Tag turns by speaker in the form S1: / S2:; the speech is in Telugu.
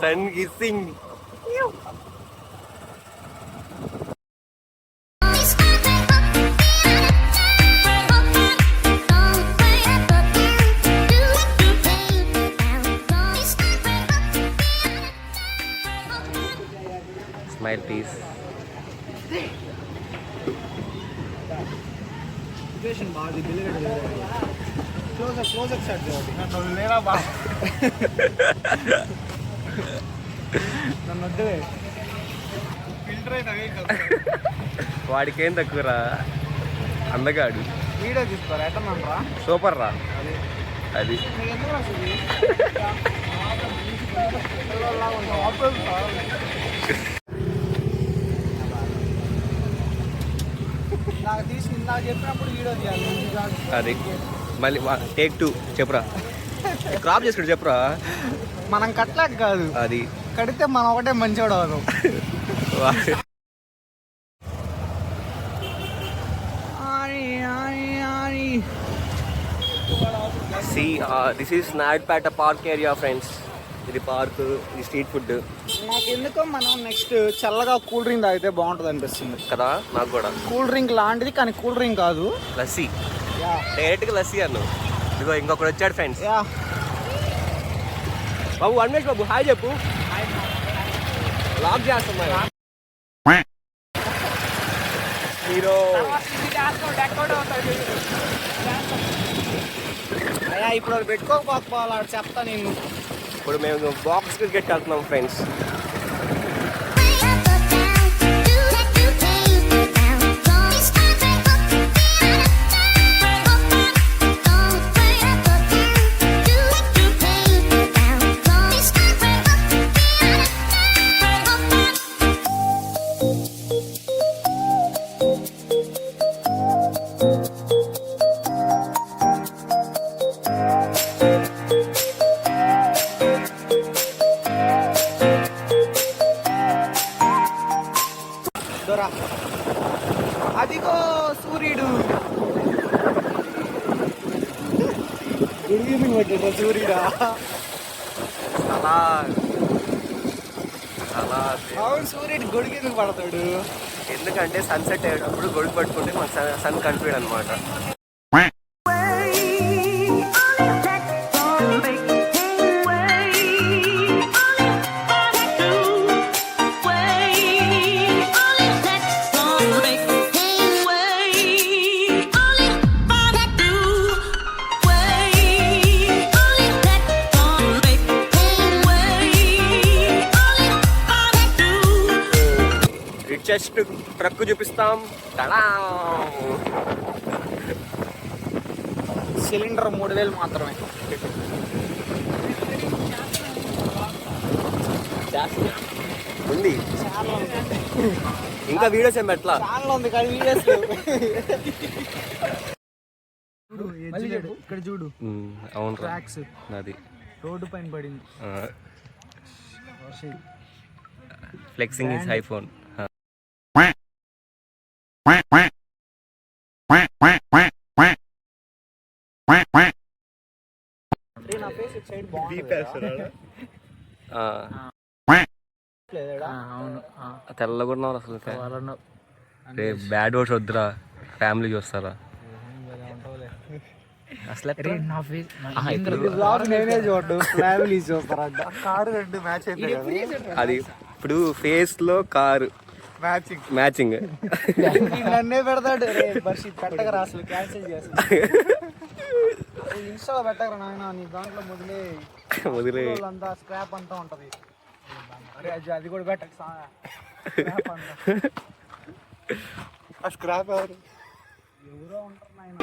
S1: Sun kissing smile please. వాడికి ఏం తక్కువరా, అందగాడు.
S2: వీడియో తీసుకోరా, ఎట్టరా
S1: సూపర్ రా. అది
S2: నాకు తీసి నాకు చెప్పినప్పుడు వీడియో తీయాలి.
S1: అది మళ్ళీ టేక్ 2 చెప్పురా, క్రాప్ చేసుకుంటు చెప్పురా.
S2: మనం కట్టలేక కాదు,
S1: అది
S2: కడితే మనం ఒకటే మంచివాడు అవుతాం.
S1: This is Naidupeta park area friends. ఇది పార్క్, ఇది స్ట్రీట్ ఫుడ్.
S2: నాకు ఎందుకో మనం నెక్స్ట్ చల్లగా కూల్ డ్రింక్ తాగితే బాగుంటుంది అనిపిస్తుంది
S1: కదా. నాకు కూడా
S2: కూల్ డ్రింక్ లాంటిది, కానీ కూల్ డ్రింక్ కాదు,
S1: లస్సీ. డైరెక్ట్గా లస్సీ అన్ను. ఇదిగో ఇంకొకటి వచ్చాడు ఫ్రెండ్స్. బాబు 1 minute బాబు, హాయ్ చెప్పు. లాక్ చేస్తున్నా హీరో.
S2: అయ్యా ఇప్పుడు అది పెట్టుకోకపోవాలి చెప్తా నేను.
S1: ఇప్పుడు మేము బాక్స్ క్రికెట్ ఆడుతున్నాం ఫ్రెండ్స్.
S2: అదిగో సూర్యుడు. సూర్యుడా అవును, సూర్యుడు గొడుగు పడతాడు.
S1: ఎందుకంటే సన్సెట్ అయ్యేటప్పుడు గొడుగు పట్టుకుంటే మనకు సన్ కనిపించడు అనమాట. జస్ట్ ట్రక్ చూపిస్తాం.
S2: సిలిండర్ 3000 మాత్రమే.
S1: ఉంది ఇంకా వీడియోస్ ఏం పెట్టలా.
S2: ఛానల్ ఉంది కానీ వీడియోస్ ఇక్కడ చూడు.
S1: అవును,
S2: ట్రాక్స్
S1: అది
S2: రోడ్డు పైన పడింది.
S1: Flexing is iPhone. తెల్లగున్నావు అసలు. బ్యాడ్ వర్డ్స్ వద్దురా, ఫ్యామిలీ చూస్తారా అసలు. అది ఇప్పుడు ఫేస్ లో కారు మ్యాచింగ్
S2: నన్నే పెడతాడు. పెట్టకరా అసలు, క్యాన్సిల్ చేస్తా. ఇన్స్టాలో పెట్టకరా నాయన, నీ దాంట్లో వదిలే అంతా స్క్రాప్ అంతా ఉంటది. అరే అది కూడా పెట్టక. స్క్రాప్ ఎవరో ఉంటారు నాయన.